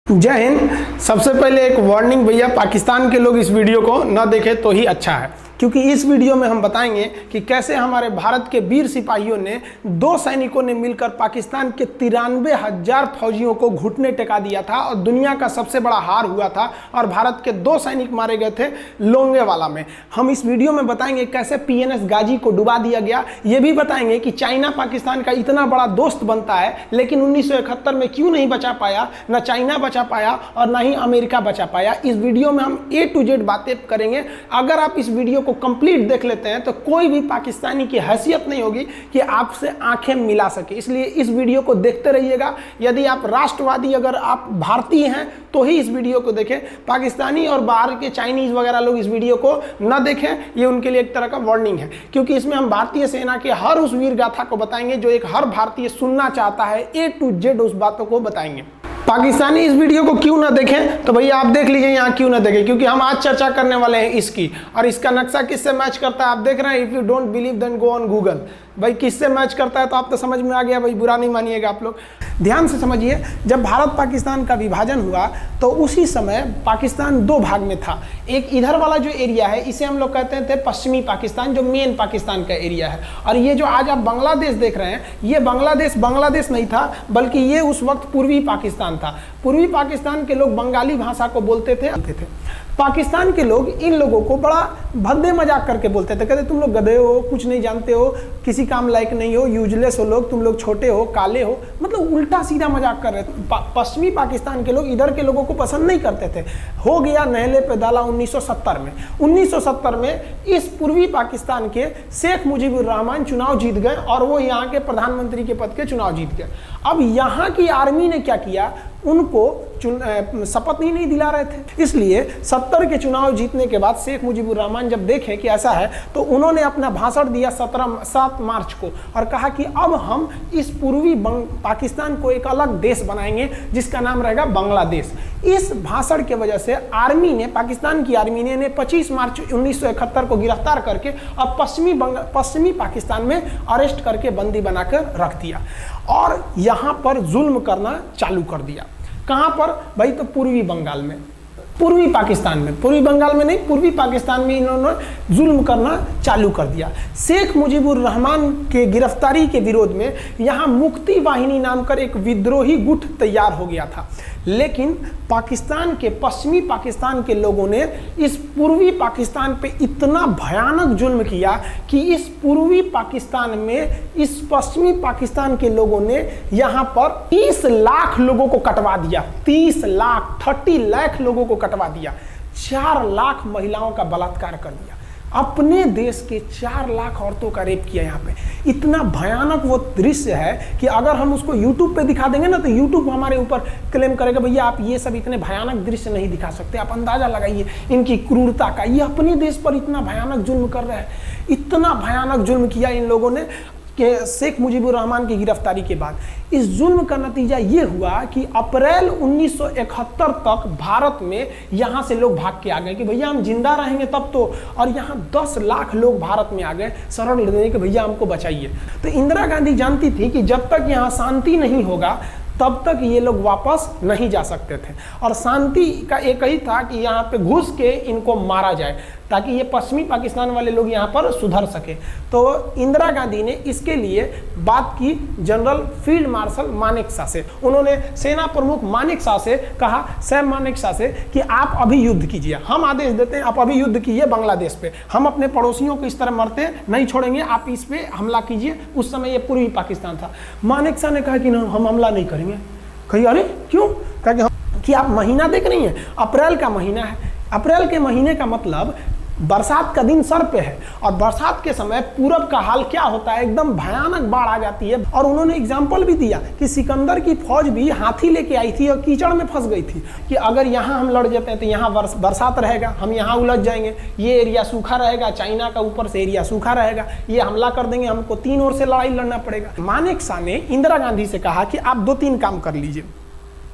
जय हिंद। सबसे पहले एक वार्निंग भैया, पाकिस्तान के लोग इस वीडियो को न देखें तो ही अच्छा है, क्योंकि इस वीडियो में हम बताएंगे कि कैसे हमारे भारत के वीर सिपाहियों ने दो सैनिकों ने मिलकर पाकिस्तान के 93,000 फौजियों को घुटने टेका दिया था और दुनिया का सबसे बड़ा हार हुआ था और भारत के दो सैनिक मारे गए थे लोंगेवाला में। हम इस वीडियो में बताएंगे कैसे PNS गाजी को डुबा दिया गया। ये भी बताएंगे कि चाइना पाकिस्तान का इतना बड़ा दोस्त बनता है, लेकिन 1971 में क्यों नहीं बचा पाया, ना चाइना बचा पाया और ना ही अमेरिका बचा पाया। इस वीडियो में हम A to Z बातें करेंगे। अगर आप इस वीडियो को कंप्लीट देख लेते हैं तो कोई भी पाकिस्तानी की हैसियत नहीं होगी कि आपसे आंखें मिला सके, इसलिए इस वीडियो को देखते रहिएगा। यदि आप राष्ट्रवादी, अगर आप भारतीय हैं तो ही इस वीडियो को देखें। पाकिस्तानी और बाहर के चाइनीज वगैरह लोग इस वीडियो को न देखें, ये उनके लिए एक तरह का वार्निंग है, क्योंकि इसमें हम भारतीय सेना के हर उस वीर गाथा को बताएंगे जो एक हर भारतीय सुनना चाहता है। A to Z उस बातों को बताएंगे। पाकिस्तानी इस वीडियो को क्यों ना देखें तो भैया आप देख लीजिए यहाँ क्यों ना देखें, क्योंकि हम आज चर्चा करने वाले हैं इसकी, और इसका नक्शा किससे मैच करता है आप देख रहे हैं। If you don't believe then go on Google. भाई किससे मैच करता है तो आप तो समझ में आ गया, भाई बुरा नहीं मानिएगा आप लोग। ध्यान से समझिए, जब भारत पाकिस्तान का विभाजन हुआ तो उसी समय पाकिस्तान दो भाग में था। एक इधर वाला जो एरिया है इसे हम लोग कहते थे पश्चिमी पाकिस्तान, जो मेन पाकिस्तान का एरिया है। और ये जो आज आप बांग्लादेश देख रहे हैं, ये बांग्लादेश नहीं था, बल्कि ये उस वक्त पूर्वी पाकिस्तान था। पूर्वी पाकिस्तान के लोग बंगाली भाषा को बोलते थे। पाकिस्तान के लोग इन लोगों को बड़ा भद्दे मजाक करके बोलते थे, कहते तुम लोग गधे हो, कुछ नहीं जानते हो, किसी काम लायक नहीं हो, यूजलेस हो लोग, तुम लोग छोटे हो, काले हो, मतलब उल्टा सीधा मजाक कर रहे थे। पश्चिमी पाकिस्तान के लोग इधर के लोगों को पसंद नहीं करते थे। हो गया नहले पे दाला 1970 में। 1970 में इस पूर्वी पाकिस्तान के शेख मुजीबुर रहमान चुनाव जीत गए और वो यहाँ के प्रधानमंत्री के पद के चुनाव जीत गए। अब यहाँ की आर्मी ने क्या किया, उनको शपथ ही नहीं दिला रहे थे। इसलिए 70 के चुनाव जीतने के बाद शेख मुजीबुर रहमान जब देखे कि ऐसा है तो उन्होंने अपना भाषण दिया 7 मार्च को और कहा कि अब हम इस पूर्वी पाकिस्तान को एक अलग देश बनाएंगे जिसका नाम रहेगा बांग्लादेश। इस भाषण की वजह से आर्मी ने, पाकिस्तान की आर्मी ने 25 मार्च 1971 को गिरफ्तार करके अब पश्चिमी पाकिस्तान में अरेस्ट करके बंदी बनाकर रख दिया और यहाँ पर जुल्म करना चालू कर दिया। कहाँ पर भाई, तो पूर्वी बंगाल में, पूर्वी पाकिस्तान में, पूर्वी बंगाल में नहीं, पूर्वी पाकिस्तान में इन्होंने जुल्म करना चालू कर दिया। शेख मुजीबुर रहमान के गिरफ्तारी के विरोध में यहाँ मुक्ति वाहिनी नाम कर एक विद्रोही गुट तैयार हो गया था, लेकिन पाकिस्तान के, पश्चिमी पाकिस्तान के लोगों ने इस पूर्वी पाकिस्तान पे इतना भयानक जुल्म किया कि इस पूर्वी पाकिस्तान में इस पश्चिमी पाकिस्तान के लोगों ने यहाँ पर 30 लाख लोगों को कटवा दिया। 30 लाख लोगों को कटवा दिया। 4 लाख महिलाओं का बलात्कार कर दिया। अपने देश के 4 लाख औरतों का रेप किया। यहाँ पे इतना भयानक वो दृश्य है कि अगर हम उसको YouTube पे दिखा देंगे ना तो YouTube हमारे ऊपर क्लेम करेगा, भैया आप ये सब इतने भयानक दृश्य नहीं दिखा सकते। आप अंदाजा लगाइए इनकी क्रूरता का। ये अपने देश पर इतना भयानक जुल्म कर रहे हैं, इतना भयानक जुल्म किया इन लोगों ने कि शेख मुजीबुर रहमान की गिरफ्तारी के बाद इस जुल्म का नतीजा ये हुआ कि अप्रैल 1971 तक भारत में यहाँ से लोग भाग के आ गए कि भैया हम जिंदा रहेंगे तब तो, और यहाँ 10 लाख लोग भारत में आ गए शरण लेने के, भैया हमको बचाइए। तो इंदिरा गांधी जानती थी कि जब तक यहाँ शांति नहीं होगा तब तक ये लोग वापस नहीं जा सकते थे, और शांति का एक ही था कि यहाँ पे घुस के इनको मारा जाए ताकि ये पश्चिमी पाकिस्तान वाले लोग यहाँ पर सुधर सके। तो इंदिरा गांधी ने इसके लिए बात की जनरल फील्ड मार्शल मानेकशॉ से। उन्होंने सेना प्रमुख मानेकशॉ से कहा, सैम मानेकशॉ से, कि आप अभी युद्ध कीजिए, हम आदेश देते हैं आप अभी युद्ध कीजिए बांग्लादेश पे, हम अपने पड़ोसियों को इस तरह मरते नहीं छोड़ेंगे, आप इस पे हमला कीजिए। उस समय ये पूर्वी पाकिस्तान था। मानेकशॉ ने कहा कि ना, हम हमला नहीं करेंगे। कही अरे क्यों? कहा कि आप महीना देख रही हैं, अप्रैल का महीना है। अप्रैल के महीने का मतलब बरसात का दिन सर पे है, और बरसात के समय पूरब का हाल क्या होता है, एकदम भयानक बाढ़ आ जाती है। और उन्होंने एग्जाम्पल भी दिया कि सिकंदर की फौज भी हाथी लेके आई थी और कीचड़ में फंस गई थी, कि अगर यहाँ हम लड़ जाते हैं तो यहाँ बरसात रहेगा, हम यहाँ उलझ जाएंगे, ये एरिया सूखा रहेगा, चाइना का ऊपर से एरिया सूखा रहेगा, ये हमला कर देंगे, हमको 3 ओर से लड़ाई लड़ना पड़ेगा। मानेकशॉ ने इंदिरा गांधी से कहा कि आप 2-3 काम कर लीजिए।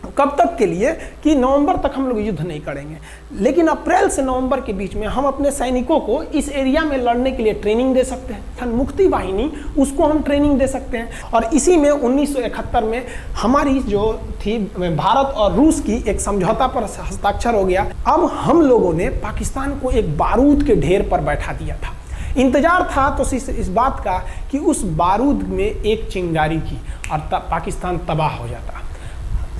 कब तक के लिए कि नवंबर तक हम लोग युद्ध नहीं करेंगे, लेकिन अप्रैल से नवंबर के बीच में हम अपने सैनिकों को इस एरिया में लड़ने के लिए ट्रेनिंग दे सकते हैं। मुक्ति वाहिनी उसको हम ट्रेनिंग दे सकते हैं। और इसी में 1971 में हमारी जो थी भारत और रूस की एक समझौता पर हस्ताक्षर हो गया। अब हम लोगों ने पाकिस्तान को एक बारूद के ढेर पर बैठा दिया था। इंतजार था तो इस बात का कि उस बारूद में एक चिंगारी की और तब पाकिस्तान तबाह हो जाता।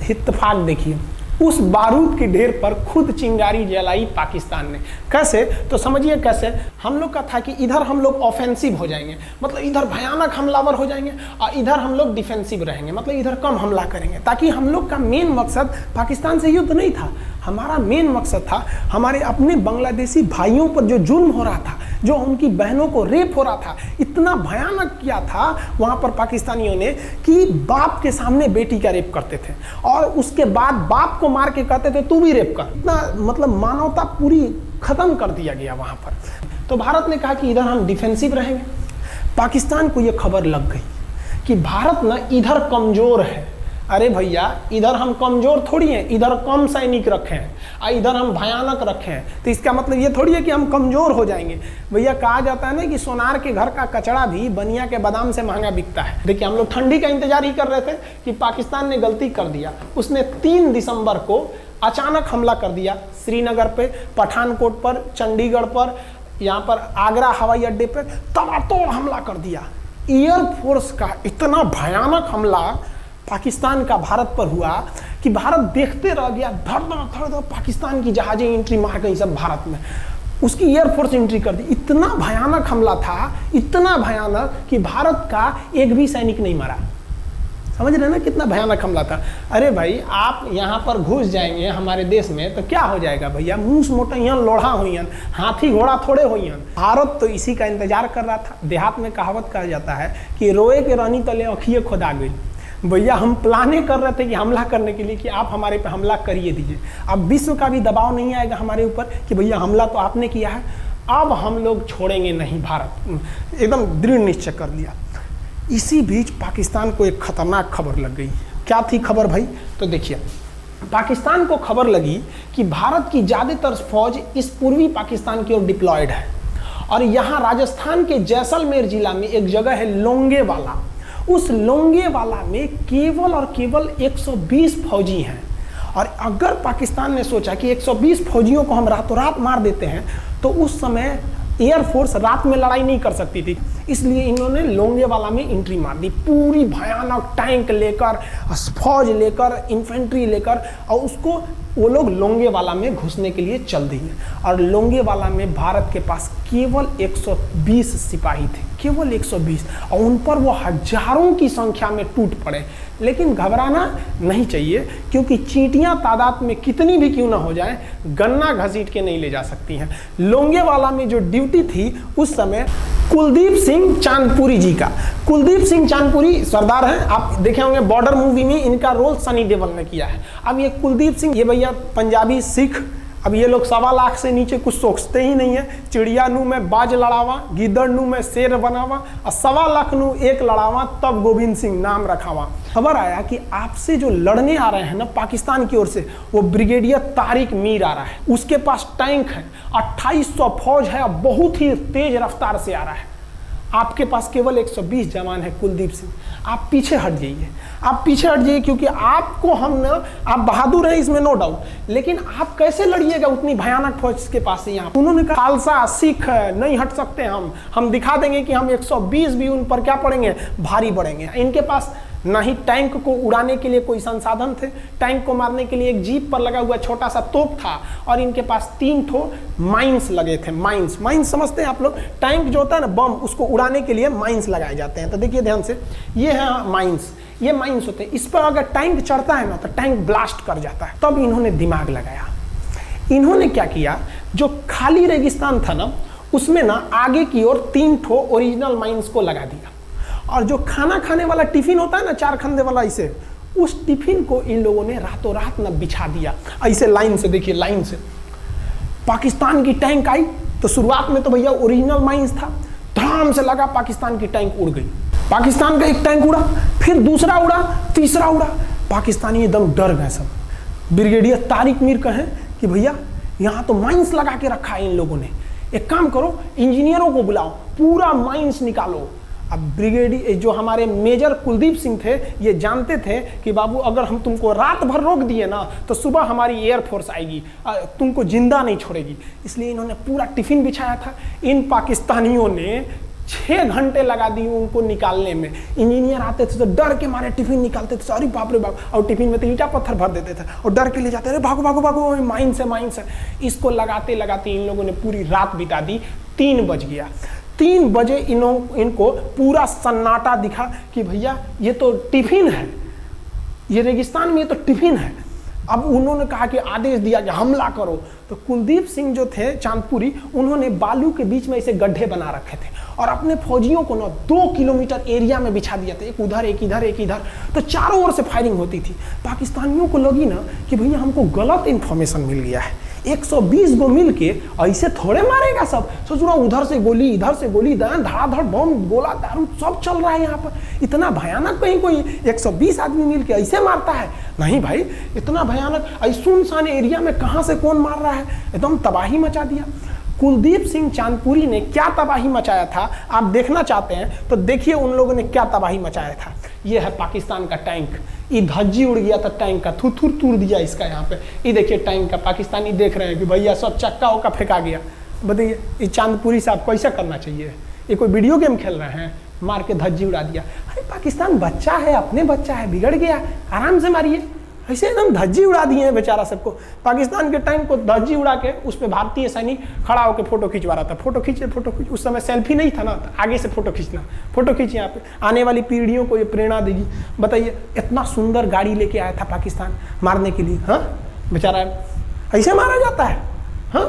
इत्तेफाक देखिए, उस बारूद के ढेर पर खुद चिंगारी जलाई पाकिस्तान ने। कैसे? तो समझिए कैसे। हम लोग का था कि इधर हम लोग ऑफेंसिव हो जाएंगे, मतलब इधर भयानक हमलावर हो जाएंगे, और इधर हम लोग डिफेंसिव रहेंगे, मतलब इधर कम हमला करेंगे, ताकि हम लोग का मेन मकसद पाकिस्तान से युद्ध नहीं था। हमारा मेन मकसद था हमारे अपने बांग्लादेशी भाइयों पर जो जुल्म हो रहा था, जो उनकी बहनों को रेप हो रहा था, इतना भयानक किया था वहाँ पर पाकिस्तानियों ने कि बाप के सामने बेटी का रेप करते थे और उसके बाद बाप को मार के कहते थे तू भी रेप कर। इतना मतलब मानवता पूरी खत्म कर दिया गया वहाँ पर। तो भारत ने कहा कि इधर हम डिफेंसिव रहेंगे। पाकिस्तान को ये खबर लग गई कि भारत ना इधर कमज़ोर है। अरे भैया, इधर हम कमज़ोर थोड़ी हैं, इधर कम सैनिक रखे हैं और इधर हम भयानक रखे हैं, तो इसका मतलब ये थोड़ी है कि हम कमज़ोर हो जाएंगे। भैया कहा जाता है ना कि सोनार के घर का कचड़ा भी बनिया के बादाम से महंगा बिकता है। देखिए, हम लोग ठंडी का इंतजार ही कर रहे थे कि पाकिस्तान ने गलती कर दिया। उसने 3 दिसंबर को अचानक हमला कर दिया श्रीनगर पे, पठानकोट पर, चंडीगढ़ पर, यहाँ पर आगरा हवाई अड्डे पर तबातोड़ हमला कर दिया। एयरफोर्स का इतना भयानक हमला पाकिस्तान का भारत पर हुआ कि भारत देखते रह गया। धड़ पाकिस्तान की जहाजें एंट्री मार गई सब भारत में, उसकी एयरफोर्स एंट्री कर दी। इतना भयानक हमला था, इतना भयानक कि भारत का एक भी सैनिक नहीं मरा। समझ रहे ना कितना भयानक हमला था। अरे भाई, आप यहाँ पर घुस जाएंगे हमारे देश में तो क्या हो जाएगा भैया? मूस मोटैयन लोढ़ा होइयन, हाथी घोड़ा थोड़े होइयन। भारत तो इसी का इंतजार कर रहा था। देहात में कहावत कहा जाता है कि रोए के रानी तले अखिए खुदा गई। भैया हम प्लाने कर रहे थे कि हमला करने के लिए कि आप हमारे पे हमला करिए दीजिए। अब विश्व का भी दबाव नहीं आएगा हमारे ऊपर कि भैया हमला तो आपने किया है, अब हम लोग छोड़ेंगे नहीं। भारत एकदम दृढ़ निश्चय कर लिया। इसी बीच पाकिस्तान को एक खतरनाक खबर लग गई। क्या थी खबर भाई? तो देखिए, पाकिस्तान को खबर लगी कि भारत की ज़्यादातर फौज इस पूर्वी पाकिस्तान की ओर डिप्लॉयड है और यहाँ राजस्थान के जैसलमेर जिला में एक जगह है लोंगेवाला। उस लोंगेवाला में केवल और केवल 120 फौजी हैं। और अगर पाकिस्तान ने सोचा कि 120 फौजियों को हम रातों रात मार देते हैं तो उस समय एयरफोर्स रात में लड़ाई नहीं कर सकती थी, इसलिए इन्होंने लोंगेवाला में एंट्री मार दी। पूरी भयानक टैंक लेकर, फौज लेकर, इन्फेंट्री लेकर, और उसको वो लोग लोंगेवाला में घुसने के लिए चल दिए। और लोंगेवाला में भारत के पास केवल 120 सिपाही थे, केवल 120, और उन पर वो हजारों की संख्या में टूट पड़े। लेकिन घबराना नहीं चाहिए, क्योंकि चींटियां तादाद में कितनी भी क्यों ना हो जाए, गन्ना घसीट के नहीं ले जा सकती हैं। लोंगेवाला में जो ड्यूटी थी उस समय कुलदीप सिंह चांदपुरी जी का। कुलदीप सिंह चांदपुरी सरदार हैं, आप देखे होंगे बॉर्डर मूवी में इनका रोल सनी देओल ने किया है। अब ये कुलदीप सिंह, ये भैया पंजाबी सिख, अब ये लोग 1.25 लाख से नीचे कुछ सोचते ही नहीं है। चिड़िया नू में बाज लड़ावा, गिदड़ नू में शेर बनावा, और 1.25 लाख नू एक लड़ावा, तब गोविंद सिंह नाम रखावा। खबर आया कि आपसे जो लड़ने आ रहे हैं ना पाकिस्तान की ओर से, वो ब्रिगेडियर तारिक मीर आ रहा है। उसके पास टैंक है, 2800 फौज है, बहुत ही तेज रफ्तार से आ रहा है। आपके पास केवल 120 जवान है कुलदीप सिंह। आप पीछे हट जाइए, आप पीछे हट जाइए, क्योंकि आपको हम ना, आप बहादुर हैं इसमें नो डाउट, लेकिन आप कैसे लड़िएगा उतनी भयानक फौज के पास से? यहाँ उन्होंने कहा खालसा सिख नहीं हट सकते, हम दिखा देंगे कि हम 120 भी उन पर क्या पड़ेंगे, भारी पड़ेंगे। इनके पास ना ही टैंक को उड़ाने के लिए कोई संसाधन थे, टैंक को मारने के लिए एक जीप पर लगा हुआ छोटा सा तोप था, और इनके पास 3 ठो माइंस लगे थे। माइंस समझते हैं आप लोग? टैंक जो होता है ना बम, उसको उड़ाने के लिए माइंस लगाए जाते हैं। तो देखिए ध्यान से, ये है माइंस, ये माइंस होते हैं। इस पर अगर टैंक चढ़ता है ना तो टैंक ब्लास्ट कर जाता है। तब इन्होंने दिमाग लगाया। इन्होंने क्या किया, जो खाली रेगिस्तान था ना उसमें ना आगे की ओर 3 ठो ओरिजिनल माइंस को लगा दिया, और जो खाना खाने वाला टिफिन होता है ना 4 खंदे वाला, इसे, उस टिफिन को इन लोगों ने रातों रात ना बिछा दिया ऐसे लाइन से। देखिए लाइन से पाकिस्तान की टैंक आई तो शुरुआत में तो भैया ओरिजिनल माइंस था, धड़ाम से लगा, पाकिस्तान की टैंक उड़ गई। पाकिस्तान का एक टैंक उड़ा, फिर दूसरा उड़ा, तीसरा उड़ा, पाकिस्तानी एकदम डर गए सब। ब्रिगेडियर तारिक मीर कहें कि भैया यहाँ तो माइंस लगा के रखा है इन लोगों ने, एक काम करो इंजीनियरों को बुलाओ, पूरा माइंस निकालो। अब ब्रिगेडियर जो हमारे मेजर कुलदीप सिंह थे ये जानते थे कि बाबू अगर हम तुमको रात भर रोक दिए ना तो सुबह हमारी एयरफोर्स आएगी, तुमको जिंदा नहीं छोड़ेगी। इसलिए इन्होंने पूरा टिफिन बिछाया था। इन पाकिस्तानियों ने 6 घंटे लगा दिए उनको निकालने में। इंजीनियर आते थे तो डर के मारे टिफिन निकालते थे, अरे बाप रे बाप, और टिफिन में तो ईंटा पत्थर भर देते थे और डर के ले जाते, अरे भागो भागो भागो, माइंस है माइंस है। इसको लगाते लगाते इन लोगों ने पूरी रात बिता दी। 3 बज गया। 3 बजे इनको पूरा सन्नाटा दिखा कि भैया ये तो टिफिन है, ये रेगिस्तान में ये तो टिफिन है। अब उन्होंने कहा कि आदेश दिया कि हमला करो। तो कुलदीप सिंह जो थे चांदपुरी, उन्होंने बालू के बीच में ऐसे गड्ढे बना रखे थे और अपने फौजियों को ना 2 किलोमीटर एरिया में बिछा दिया था, एक उधर एक इधर एक इधर। तो चारों ओर से फायरिंग होती थी। पाकिस्तानियों को लगी ना कि भैया हमको गलत इंफॉर्मेशन मिल गया है, 120 गो मिल के ऐसे थोड़े मारेगा सब। सोच रहा उधर से गोली इधर से गोली, धड़ाधड़ बम गोला दारू सब चल रहा है यहाँ पर। इतना भयानक कहीं कोई 120 आदमी मिल के ऐसे मारता है? नहीं भाई, इतना भयानक सुनसान एरिया में कहाँ से कौन मार रहा है? एकदम तबाही मचा दिया। कुलदीप सिंह चांदपुरी ने क्या तबाही मचाया था आप देखना चाहते हैं तो देखिए उन लोगों ने क्या तबाही मचाया था। ये है पाकिस्तान का टैंक, ये धज्जी उड़ गया था टैंक का, थुथुर तूर दिया इसका यहाँ पे। ये देखिए टैंक का, पाकिस्तानी देख रहे हैं कि भैया सब चक्का उक्का फेंका गया। बताइए ये चांदपुरी साहब कैसा करना चाहिए? ये कोई वीडियो गेम खेल रहे हैं? मार के धज्जी उड़ा दिया। अरे पाकिस्तान बच्चा है, अपने बच्चा है, बिगड़ गया, आराम से मारिए। ऐसे एकदम धज्जी उड़ा दिए हैं बेचारा सबको। पाकिस्तान के टैंक को धज्जी उड़ा के उस पर भारतीय सैनिक खड़ा होकर फोटो खिंचवा रहा था। फोटो खींचे फोटो खींच, उस समय सेल्फी नहीं था ना, तो आगे से फोटो खींचना, फोटो खींचे। यहाँ पे आने वाली पीढ़ियों को ये प्रेरणा देगी। बताइए इतना सुंदर गाड़ी लेके आया था पाकिस्तान मारने के लिए, हाँ बेचारा ऐसे मारा जाता है? हाँ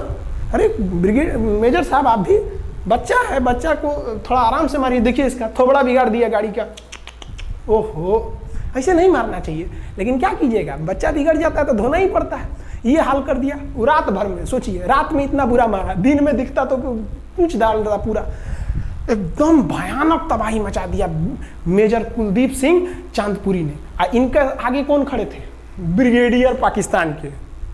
अरे ब्रिगेड मेजर साहब आप भी बच्चा है, बच्चा को थोड़ा आराम से मारिए। देखिए इसका थोबड़ा बिगाड़ दिया गाड़ी का। ओहो, ऐसे नहीं मारना चाहिए, लेकिन क्या कीजिएगा, बच्चा बिगड़ जाता है तो धोना ही पड़ता है। ये हाल कर दिया रात भर में। सोचिए रात में इतना बुरा मारा, दिन में दिखता तो पूछ डाल रहा पूरा। एकदम भयानक तबाही मचा दिया मेजर कुलदीप सिंह चांदपुरी ने। इनके आगे कौन खड़े थे? ब्रिगेडियर पाकिस्तान के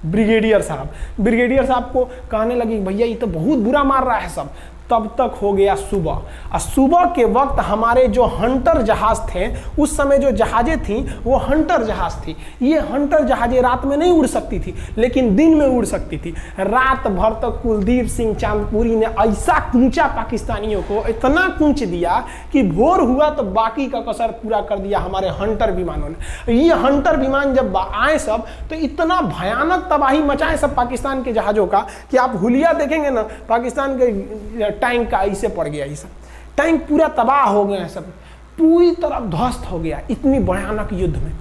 ब्रिगेडियर साहब। ब्रिगेडियर साहब को कहने लगी भैया ये तो बहुत बुरा मार रहा है सब। तब तक हो गया सुबह, और सुबह के वक्त हमारे जो हंटर जहाज थे, उस समय जो जहाजें थी वो हंटर जहाज थी। ये हंटर जहाजें रात में नहीं उड़ सकती थी लेकिन दिन में उड़ सकती थी। रात भर तक कुलदीप सिंह चांदपुरी ने ऐसा कूचा पाकिस्तानियों को, इतना कूच दिया कि भोर हुआ तो बाकी का कसर पूरा कर दिया हमारे हंटर विमानों ने। ये हंटर विमान जब आए सब तो इतना भयानक तबाही मचाए सब पाकिस्तान के जहाजों का कि आप हुलिया देखेंगे ना, पाकिस्तान के टैंक का ऐसे पड़ गया। ये सब टैंक पूरा तबाह हो गया, सब पूरी तरह ध्वस्त हो गया इतनी भयानक युद्ध में।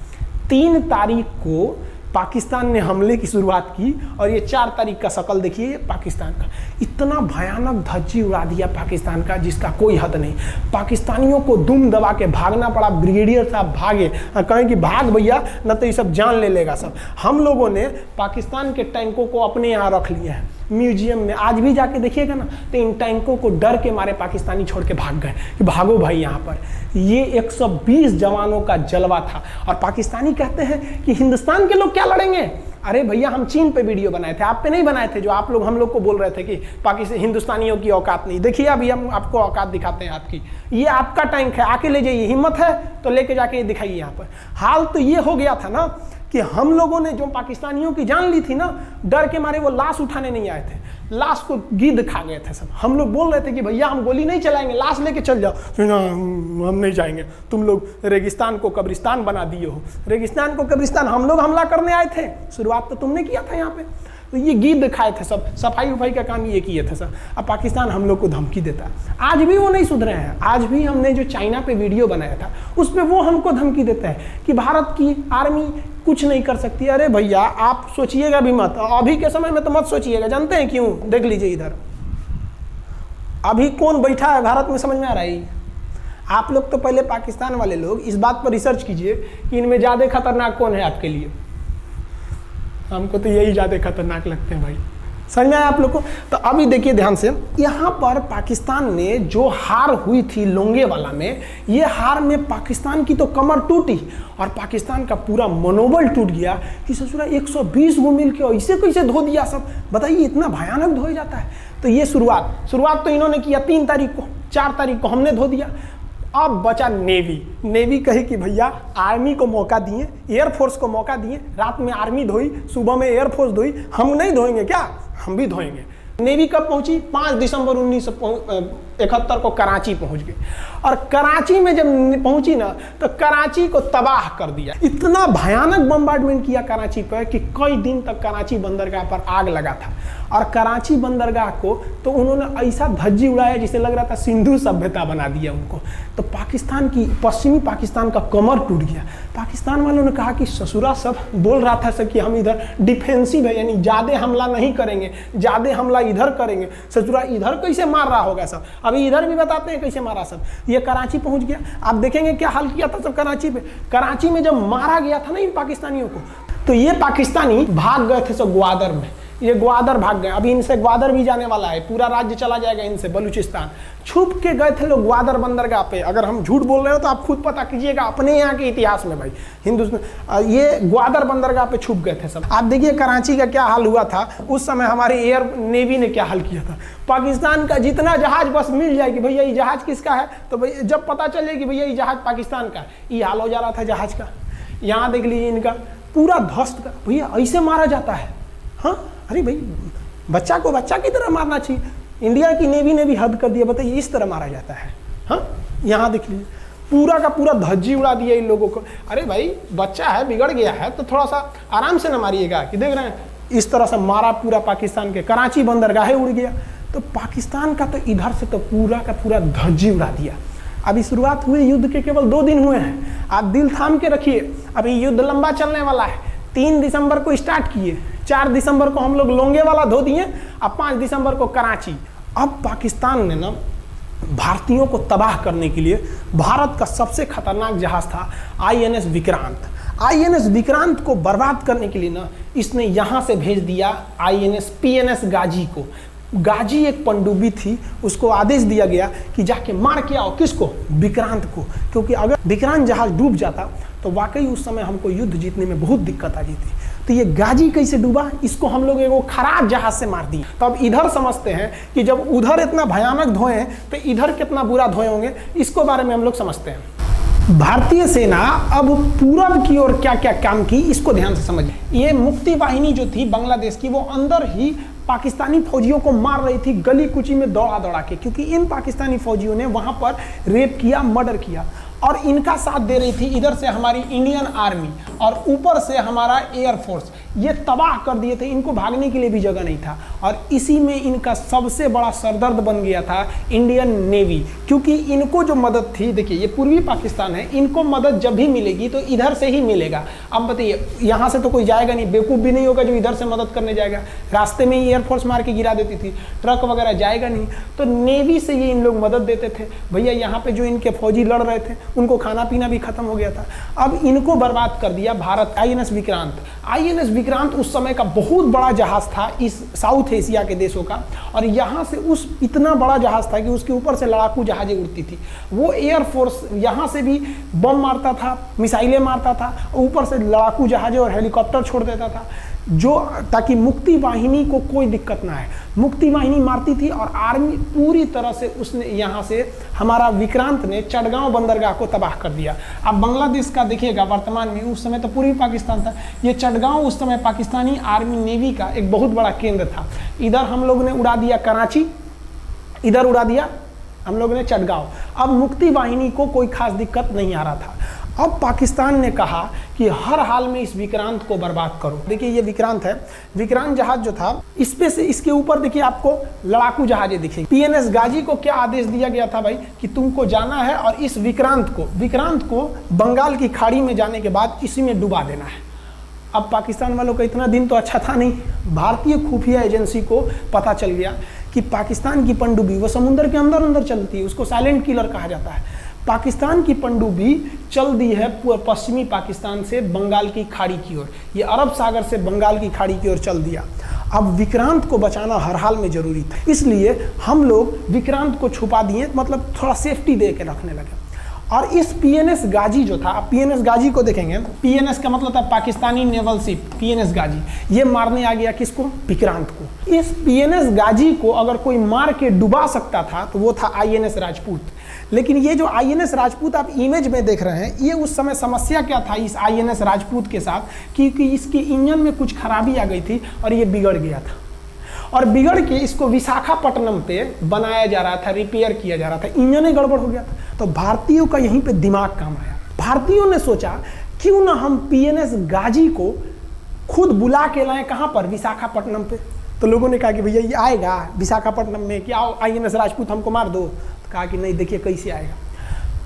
3 तारीख को पाकिस्तान ने हमले की शुरुआत की और ये 4 तारीख का शकल देखिए पाकिस्तान का। इतना भयानक धज्जी उड़ा दिया पाकिस्तान का जिसका कोई हद नहीं। पाकिस्तानियों को दुम दबा के भागना पड़ा। ब्रिगेडियर साहब भागे, कहें कि भाग भैया न तो ये सब जान ले लेगा सब। हम लोगों ने पाकिस्तान के टैंकों को अपने यहाँ रख लिया है म्यूजियम में। आज भी जाके देखिएगा ना तो इन टैंकों को डर के मारे पाकिस्तानी छोड़ के भाग गए कि भागो भाई यहाँ पर। ये 120 जवानों का जलवा था। और पाकिस्तानी कहते हैं कि हिंदुस्तान के लोग क्या लड़ेंगे? अरे भैया हम चीन पे वीडियो बनाए थे, आप पे नहीं बनाए थे, जो आप लोग हम लोग को बोल रहे थे कि पाकिस्तान हिंदुस्तानियों की औकात नहीं। देखिए अभी हम आपको औकात दिखाते हैं आपकी। ये आपका टैंक है, आके ले जाइए, हिम्मत है तो लेके जाके दिखाइए यहाँ पर। हाल तो ये हो गया था ना कि हम लोगों ने जो पाकिस्तानियों की जान ली थी ना, डर के मारे वो लाश उठाने नहीं आए थे, लाश को गिद्ध खा गए थे सब। हम लोग बोल रहे थे कि भैया हम गोली नहीं चलाएंगे, लाश लेके चल जाओ। हम नहीं जाएंगे, तुम लोग रेगिस्तान को कब्रिस्तान बना दिए हो। रेगिस्तान को कब्रिस्तान हम लोग हमला करने आए थे, शुरुआत तो तुमने किया था यहाँ पे। तो ये गिद्ध खाए थे सब, सफाई उफाई का काम ये किए थे सब। अब पाकिस्तान हम लोग को धमकी देता है। आज भी वो नहीं सुधरे हैं। आज भी हमने जो चाइना पे वीडियो बनाया था उस पर वो हमको धमकी देता है कि भारत की आर्मी कुछ नहीं कर सकती। अरे भैया आप सोचिएगा भी मत, अभी के समय में तो मत सोचिएगा। जानते हैं क्यों? देख लीजिए इधर अभी कौन बैठा है भारत में, समझ में आ रहा है? आप लोग तो पहले पाकिस्तान वाले लोग इस बात पर रिसर्च कीजिए कि इनमें ज़्यादा खतरनाक कौन है आपके लिए। हमको तो यही ज़्यादा खतरनाक लगते हैं भाई। समझ में आया आप लोग को? तो अभी देखिए ध्यान से, यहाँ पर पाकिस्तान ने जो हार हुई थी लोंगेवाला में, ये हार में पाकिस्तान की तो कमर टूटी और पाकिस्तान का पूरा मनोबल टूट गया कि ससुरा 120 गो मिल के ऐसे कैसे धो दिया सब। बताइए इतना भयानक धोया जाता है। तो ये शुरुआत तो इन्होंने किया 3 तारीख को, 4 तारीख को हमने धो दिया। अब बचा नेवी कहे कि भैया आर्मी को मौका दिए, एयरफोर्स को मौका दिए, रात में आर्मी धोई, सुबह में एयरफोर्स धोई, हम नहीं धोएंगे क्या? हम भी धोएंगे। नेवी कब पहुंची? 5 दिसंबर 1971 को कराची पहुंच गई और कराची में जब पहुंची ना तो कराची को तबाह कर दिया। इतना भयानक बम्बार्डमेंट किया कराची पर कि कई दिन तक कराची बंदरगाह पर आग लगा था और कराची बंदरगाह को तो उन्होंने ऐसा धज्जी उड़ाया जिसे लग रहा था सिंधु सभ्यता बना दिया उनको। तो पाकिस्तान की, पश्चिमी पाकिस्तान का कमर टूट गया। पाकिस्तान वालों ने कहा कि ससुरा सब बोल रहा था कि हम इधर डिफेंसिव है, यानी ज़्यादा हमला नहीं करेंगे, ज़्यादा हमला इधर करेंगे। ससुरा इधर कैसे मार रहा होगा सब, अभी इधर भी बताते हैं कैसे मारा सब। ये कराची पहुंच गया। आप देखेंगे क्या हाल किया था सब कराची पे। कराची में जब मारा गया था ना इन पाकिस्तानियों को, तो ये पाकिस्तानी भाग गए थे सब ग्वादर में। ये ग्वादर भाग गए। अभी इनसे ग्वादर भी जाने वाला है, पूरा राज्य चला जाएगा इनसे, बलूचिस्तान। छुप के गए थे लोग ग्वादर बंदरगाह पे। अगर हम झूठ बोल रहे हो तो आप खुद पता कीजिएगा अपने यहाँ के इतिहास में भाई, हिंदुस्तान ये ग्वादर बंदरगाह पे छुप गए थे सब। आप देखिए कराची का क्या हाल हुआ था उस समय, हमारे एयर नेवी ने क्या हाल किया था। पाकिस्तान का जितना जहाज बस मिल जाए कि भैया ये जहाज किसका है, तो भैया जब पता चले कि भैया ये जहाज पाकिस्तान का, ये हाल हो जा रहा था जहाज का। यहाँ देख लीजिए इनका पूरा ध्वस्त का। भैया ऐसे मारा जाता है? हाँ, अरे भाई बच्चा को बच्चा की तरह मारना चाहिए। इंडिया की नेवी ने भी हद कर दिया। बताइए इस तरह मारा जाता है? हाँ, यहाँ देख लीजिए पूरा का पूरा धज्जी उड़ा दिया इन लोगों को। अरे भाई बच्चा है, बिगड़ गया है तो थोड़ा सा आराम से न मारिएगा कि देख रहे हैं इस तरह से मारा पूरा पाकिस्तान के। कराची बंदरगाह उड़ गया। तो पाकिस्तान का तो इधर से तो पूरा का पूरा धज्जी उड़ा दिया। अभी शुरुआत हुए युद्ध के केवल 2 दिन हुए हैं। आप दिल थाम के रखिए, अभी युद्ध लंबा चलने वाला है। 3 दिसंबर को स्टार्ट किए, 4 दिसंबर को हम लोग लोंगेवाला धो दिए, अब 5 दिसंबर को कराची। अब पाकिस्तान ने ना भारतीयों को तबाह करने के लिए, भारत का सबसे खतरनाक जहाज था INS विक्रांत। INS विक्रांत को बर्बाद करने के लिए ना इसने यहाँ से भेज दिया INS PNS गाजी को। गाजी एक पनडुब्बी थी, उसको आदेश दिया गया कि जाके मार के आओ। किसको? विक्रांत को। क्योंकि अगर विक्रांत जहाज डूब जाता तो वाकई उस समय हमको युद्ध जीतने में बहुत दिक्कत आ जाती। तो ये गाजी कैसे डूबा, इसको हम लोग एगो खराब जहाज से मार दिए। तो अब इधर समझते हैं कि जब उधर इतना भयानक धोए तो इधर कितना बुरा धोए होंगे, इसको बारे में हम लोग समझते हैं। भारतीय सेना अब पूरब की ओर क्या क्या काम की, इसको ध्यान से समझिए। ये मुक्ति वाहिनी जो थी बांग्लादेश की, वो अंदर ही पाकिस्तानी फौजियों को मार रही थी गली कुची में दौड़ा दौड़ा के, क्योंकि इन पाकिस्तानी फौजियों ने वहां पर रेप किया, मर्डर किया और इनका साथ दे रही थी इधर से हमारी इंडियन आर्मी और ऊपर से हमारा एयरफोर्स। ये तबाह कर दिए थे, इनको भागने के लिए भी जगह नहीं था। और इसी में इनका सबसे बड़ा सरदर्द बन गया था इंडियन नेवी, क्योंकि इनको जो मदद थी, देखिए ये पूर्वी पाकिस्तान है, इनको मदद जब भी मिलेगी तो इधर से ही मिलेगा। अब बताइए यहाँ से तो कोई जाएगा नहीं, बेवकूफ़ भी नहीं होगा जो इधर से मदद करने जाएगा। रास्ते में ही एयरफोर्स मार के गिरा देती थी, ट्रक वगैरह जाएगा नहीं। तो नेवी से ये इन लोग मदद देते थे। भैया यहाँ पे जो इनके फौजी लड़ रहे थे उनको खाना पीना भी खत्म हो गया था। अब इनको बर्बाद कर दिया भारत। INS विक्रांत, INS विक्रांत उस समय का बहुत बड़ा जहाज था इस साउथ एशिया के देशों का, और यहाँ से उस इतना बड़ा जहाज था कि उसके ऊपर से लड़ाकू जहाजें उड़ती थी। वो एयरफोर्स यहाँ से भी बम मारता था, मिसाइलें मारता था, ऊपर से लड़ाकू जहाजें और हेलीकॉप्टर छोड़ देता था, जो ताकि मुक्ति वाहिनी को कोई दिक्कत ना है। मुक्ति वाहिनी मारती थी और आर्मी पूरी तरह से उसने यहाँ से हमारा विक्रांत ने चटगांव बंदरगाह को तबाह कर दिया। अब बांग्लादेश का देखिएगा वर्तमान में, उस समय तो पूर्वी पाकिस्तान था, ये चटगांव उस समय पाकिस्तानी आर्मी नेवी का एक बहुत बड़ा केंद्र था। इधर हम लोग ने उड़ा दिया कराची, इधर उड़ा दिया हम लोग ने चटगांव। अब मुक्ति वाहिनी को कोई खास दिक्कत नहीं आ रहा था। अब पाकिस्तान ने कहा कि हर हाल में इस विक्रांत को बर्बाद करो। देखिए ये विक्रांत है, विक्रांत जहाज जो था इस पे से इसके ऊपर देखिए आपको लड़ाकू जहाजें दिखेंगी। PNS गाजी को क्या आदेश दिया गया था भाई कि तुमको जाना है और इस विक्रांत को बंगाल की खाड़ी में जाने के बाद इसी में डुबा देना है। अब पाकिस्तान वालों का इतना दिन तो अच्छा था नहीं, भारतीय खुफिया एजेंसी को पता चल गया कि पाकिस्तान की पनडुब्बी वो समुद्र के अंदर अंदर चलती है, उसको साइलेंट किलर कहा जाता है। पाकिस्तान की पनडुब्बी चल दी है पश्चिमी पाकिस्तान से बंगाल की खाड़ी की ओर, ये अरब सागर से बंगाल की खाड़ी की ओर चल दिया। अब विक्रांत को बचाना हर हाल में जरूरी था, इसलिए हम लोग विक्रांत को छुपा दिए, मतलब थोड़ा सेफ्टी दे के रखने लगे। और इस पीएनएस गाजी जो था, पीएनएस गाजी को देखेंगे, पीएनएस का मतलब था पाकिस्तानी नेवल शिप, पीएनएस गाजी, ये मारने आ गया किसको? विक्रांत को। इस पीएनएस गाजी को अगर कोई मार के डुबा सकता था तो वो था आईएनएस राजपूत। लेकिन ये जो आईएनएस राजपूत आप इमेज में देख रहे हैं, ये उस समय समस्या क्या था इस आईएनएस राजपूत के साथ, क्योंकि इसके इंजन में कुछ खराबी आ गई थी और ये बिगड़ गया था, और बिगड़ के इसको विशाखापट्टनम पे बनाया जा रहा था, रिपेयर किया जा रहा था, इंजन ही गड़बड़ हो गया था। तो भारतीयों का यहीं पे दिमाग काम आया। भारतीयों ने सोचा क्यों ना हम पीएनएस गाजी को खुद बुला के लाएं, कहाँ पर? विशाखापट्टनम पे। तो लोगों ने कहा कि भैया ये आएगा विशाखापट्टनम में, कि आओ आईएनएस राजपूत हमको मार दो। तो कहा कि नहीं, देखिए कैसे आएगा।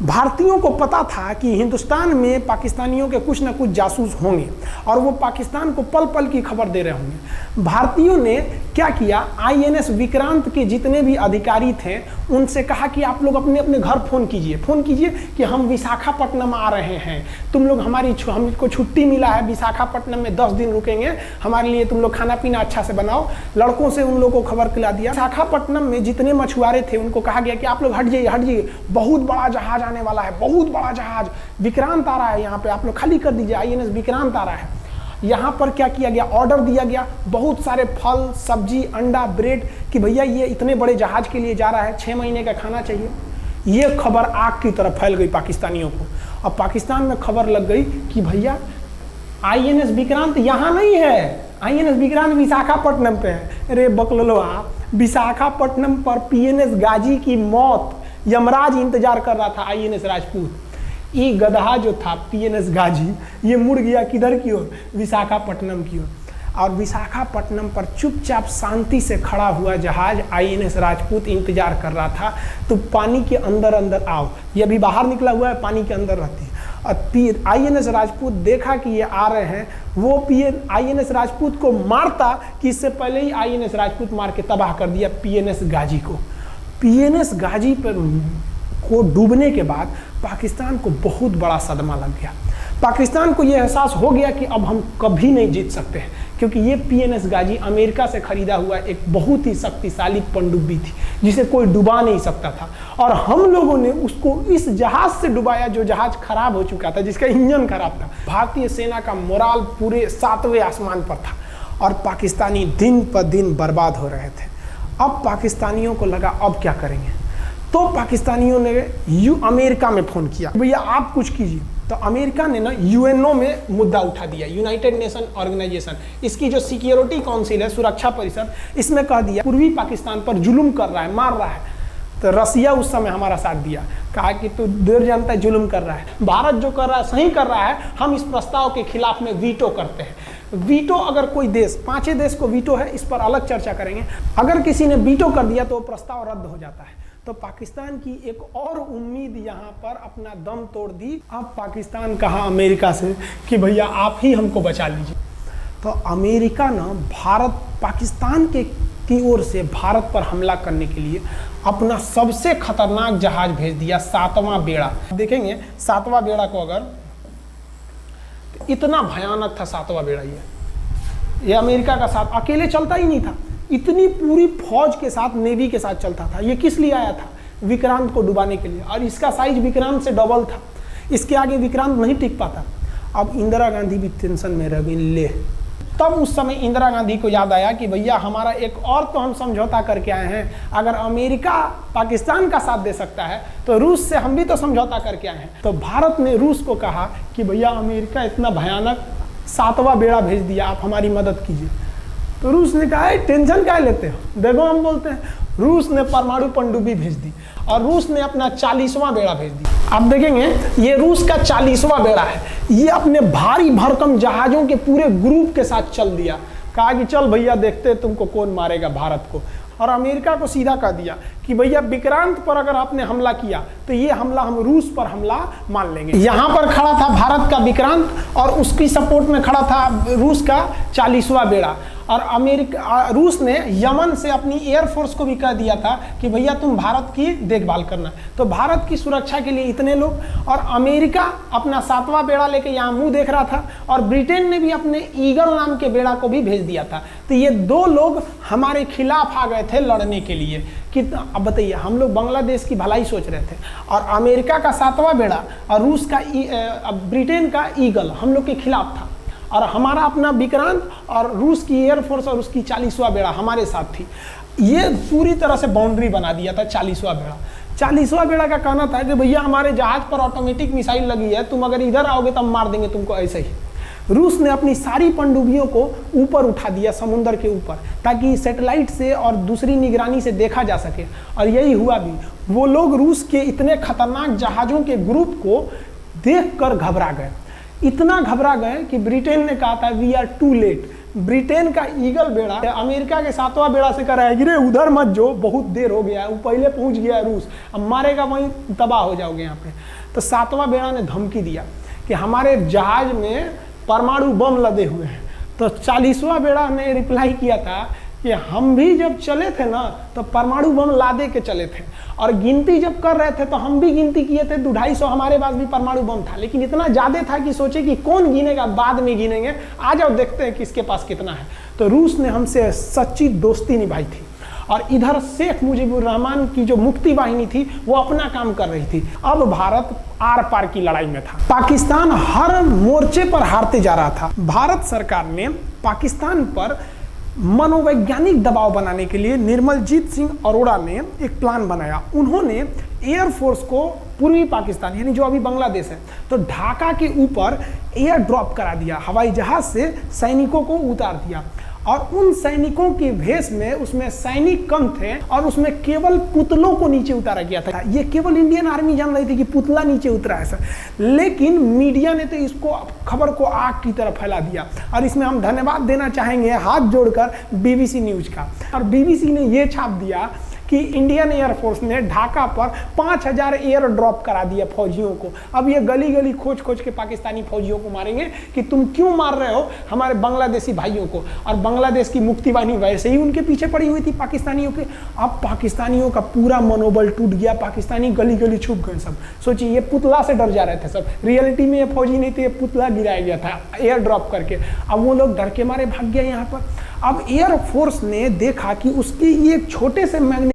भारतीयों को पता था कि हिंदुस्तान में पाकिस्तानियों के कुछ ना कुछ जासूस होंगे और वो पाकिस्तान को पल पल की खबर दे रहे होंगे। भारतीयों ने क्या किया, आईएनएस विक्रांत के जितने भी अधिकारी थे उनसे कहा कि आप लोग अपने अपने घर फ़ोन कीजिए कि हम विशाखापट्टनम आ रहे हैं, तुम लोग हमको छुट्टी मिला है, विशाखापट्टनम में 10 दिन रुकेंगे, हमारे लिए तुम लोग खाना पीना अच्छा से बनाओ। लड़कों से उन लोगों को खबर खिला दिया। विशाखापट्टनम में जितने मछुआरे थे उनको कहा गया कि आप लोग हट जाइए, बहुत बड़ा जहाज आने वाला है, बहुत बड़ा जहाज विक्रांत आ रहा है, यहाँ पे आप लोग खाली कर दीजिए, आईएनएस विक्रांत आ रहा है। यहाँ पर क्या किया गया, ऑर्डर दिया गया, बहुत सारे फल सब्जी अंडा ब्रेड, कि भैया ये इतने बड़े जहाज के लिए जा रहा है, 6 महीने का खाना चाहिए। ये खबर आग की तरफ फैल गई पाकिस्तानियों को। अब पाकिस्तान में खबर लग गई कि भैया आईएनएस विक्रांत यहाँ नहीं है, आईएनएस विक्रांत विशाखापट्टनम पे है। अरे बकलोलवा, विशाखापट्टनम पर पीएनएस गाजी की मौत यमराज इंतजार कर रहा था, आईएनएस राजपूत। ये गधा जो था पीएनएस गाजी, ये मुड़ गया किधर की ओर? विशाखापट्टनम की ओर। और विशाखापट्टनम पर चुपचाप शांति से खड़ा हुआ जहाज आईएनएस राजपूत इंतजार कर रहा था, तो पानी के अंदर अंदर आओ। ये अभी बाहर निकला हुआ है, पानी के अंदर रहती है। और आईएनएस राजपूत देखा कि ये आ रहे हैं, वो आईएनएस राजपूत को मारता कि इससे पहले ही आईएनएस राजपूत मार के तबाह कर दिया पीएनएस गाजी को। पीएनएस गाजी पर को डूबने के बाद पाकिस्तान को बहुत बड़ा सदमा लग गया। पाकिस्तान को यह एहसास हो गया कि अब हम कभी नहीं जीत सकते हैं, क्योंकि ये पीएनएस गाजी अमेरिका से खरीदा हुआ एक बहुत ही शक्तिशाली पनडुब्बी थी जिसे कोई डुबा नहीं सकता था, और हम लोगों ने उसको इस जहाज से डुबाया जो जहाज खराब हो चुका था, जिसका इंजन खराब था। भारतीय सेना का मोराल पूरे 7वें आसमान पर था और पाकिस्तानी दिन पर दिन बर्बाद हो रहे थे। अब पाकिस्तानियों को लगा अब क्या करेंगे, तो पाकिस्तानियों ने अमेरिका में फ़ोन किया, भैया आप कुछ कीजिए। तो अमेरिका ने ना यूएनओ में मुद्दा उठा दिया, यूनाइटेड नेशन ऑर्गेनाइजेशन, इसकी जो सिक्योरिटी काउंसिल है, सुरक्षा परिषद, इसमें कह दिया पूर्वी पाकिस्तान पर जुल्म कर रहा है, मार रहा है। तो रसिया उस समय हमारा साथ दिया, कहा कि तू देर जानता है जुल्म कर रहा है, भारत जो कर रहा है सही कर रहा है, हम इस प्रस्ताव के खिलाफ में वीटो करते हैं। वीटो अगर कोई देश, 5 देश को वीटो है, इस पर अलग चर्चा करेंगे, अगर किसी ने वीटो कर दिया तो प्रस्ताव रद्द हो जाता है। तो पाकिस्तान की एक और उम्मीद यहाँ पर अपना दम तोड़ दी। अब पाकिस्तान कहा अमेरिका से कि भैया आप ही हमको बचा लीजिए। तो अमेरिका ना पाकिस्तान की ओर से भारत पर हमला करने के लिए अपना सबसे खतरनाक जहाज भेज दिया, 7वां बेड़ा। देखेंगे 7वां बेड़ा को, अगर इतना भयानक था 7वां बेड़ा, ये अमेरिका का साथ अकेले चलता ही नहीं था, इतनी पूरी फौज के साथ, नेवी के साथ चलता था। ये किस लिए आया था? विक्रांत को डुबाने के लिए, और इसका साइज विक्रांत से डबल था, इसके आगे विक्रांत नहीं टिक पाता। अब इंदिरा गांधी भी टेंशन में रह गई। ले, तब उस समय इंदिरा गांधी को याद आया कि भैया हमारा एक और तो हम समझौता करके आए हैं, अगर अमेरिका पाकिस्तान का साथ दे सकता है तो रूस से हम भी तो समझौता करके आए हैं। तो भारत ने रूस को कहा कि भैया अमेरिका इतना भयानक 7वां बेड़ा भेज दिया, आप हमारी मदद कीजिए। तो रूस ने कहा टेंशन क्या लेते हो, देखो हम बोलते हैं। रूस ने परमाणु पनडुब्बी भेज दी और रूस ने अपना 40वां बेड़ा भेज दिया। आप देखेंगे ये रूस का 40वां बेड़ा है, ये अपने भारी भरकम जहाजों के पूरे ग्रुप के साथ चल दिया, कहा कि चल भैया देखते तुमको कौन मारेगा भारत को। और अमेरिका को सीधा कह दिया कि भैया विक्रांत पर अगर आपने हमला किया तो ये हमला हम रूस पर हमला मान लेंगे। यहाँ पर खड़ा था भारत का विक्रांत और उसकी सपोर्ट में खड़ा था रूस का 40वां बेड़ा। और रूस ने यमन से अपनी एयरफोर्स को भी कह दिया था कि भैया तुम भारत की देखभाल करना। तो भारत की सुरक्षा के लिए इतने लोग, और अमेरिका अपना 7वां बेड़ा लेके यहाँ मुंह देख रहा था, और ब्रिटेन ने भी अपने ईगल नाम के बेड़ा को भी भेज दिया था। तो ये 2 लोग हमारे खिलाफ आ गए थे लड़ने के लिए। कितना, अब बताइए, हम लोग बांग्लादेश की भलाई सोच रहे थे, और अमेरिका का 7वां बेड़ा और रूस का ब्रिटेन का ईगल हम लोग के खिलाफ था, और हमारा अपना विक्रांत और रूस की एयरफोर्स और उसकी 40वां बेड़ा हमारे साथ थी। ये पूरी तरह से बाउंड्री बना दिया था 40वां बेड़ा। 40वां बेड़ा का कहना था कि भैया हमारे जहाज पर ऑटोमेटिक मिसाइल लगी है, तुम अगर इधर आओगे तो हम मार देंगे तुमको ऐसे ही। रूस ने अपनी सारी पनडुब्बियों को ऊपर उठा दिया समुद्र के ऊपर, ताकि सैटेलाइट से और दूसरी निगरानी से देखा जा सके, और यही हुआ भी। वो लोग रूस के इतने खतरनाक जहाज़ों के ग्रुप को देखकर घबरा गए, इतना घबरा गए कि ब्रिटेन ने कहा था we are too late. Britain का ईगल बेड़ा अमेरिका के 7वां बेड़ा से कर रहा है कि रे उधर मत जो, बहुत देर हो गया है, वो पहले पहुंच गया है रूस, अब मारेगा वहीं तबाह हो जाओगे यहाँ पे। तो 7वां बेड़ा ने धमकी दिया कि हमारे जहाज में परमाणु बम लदे हुए हैं। तो 40वां बेड़ा ने रिप्लाई किया था कि हम भी जब चले थे ना तो परमाणु बम लादे के चले थे, और गिनती जब कर रहे थे तो हम भी गिनती किए थे, 250 हमारे पास भी परमाणु बम था, लेकिन इतना ज़्यादा था कि सोचे कि कौन गिनेगा, बाद में गिनेंगे, आ जाओ देखते हैं किसके पास कितना है। तो रूस ने हमसे सच्ची दोस्ती निभाई थी, और इधर शेख मुजीबुर रहमान की जो मुक्ति वाहिनी थी वो अपना काम कर रही थी। अब भारत आर पार की लड़ाई में था, पाकिस्तान हर मोर्चे पर हारते जा रहा था। भारत सरकार ने पाकिस्तान पर मनोवैज्ञानिक दबाव बनाने के लिए निर्मलजीत सिंह अरोड़ा ने एक प्लान बनाया। उन्होंने एयरफोर्स को पूर्वी पाकिस्तान यानी जो अभी बांग्लादेश है, तो ढाका के ऊपर एयर ड्रॉप करा दिया, हवाई जहाज से सैनिकों को उतार दिया, और उन सैनिकों के भेष में उसमें सैनिक कम थे, और उसमें केवल पुतलों को नीचे उतारा गया था। ये केवल इंडियन आर्मी जान रही थी कि पुतला नीचे उतरा है सर, लेकिन मीडिया ने तो इसको खबर को आग की तरह फैला दिया। और इसमें हम धन्यवाद देना चाहेंगे हाथ जोड़कर BBC न्यूज का। और BBC ने ये छाप दिया कि इंडियन एयरफोर्स ने ढाका पर 5000 एयर ड्रॉप करा दिया फौजियों को। अब ये गली गली खोज खोज के पाकिस्तानी फौजियों को मारेंगे कि तुम क्यों मार रहे हो हमारे बांग्लादेशी भाइयों को। और बांग्लादेश की मुक्ति वाहिनी वैसे ही उनके पीछे पड़ी हुई थी पाकिस्तानियों के। अब पाकिस्तानियों का पूरा मनोबल टूट गया, पाकिस्तानी गली गली छुप गए सब। सोचिए, ये पुतला से डर जा रहे थे सब, रियलिटी में ये फौजी नहीं थे, ये पुतला गिराया गया था एयर ड्रॉप करके। अब वो लोग डर के मारे भाग गया यहाँ पर। अब एयरफोर्स ने देखा कि उसकी एक छोटे से मैग्नेट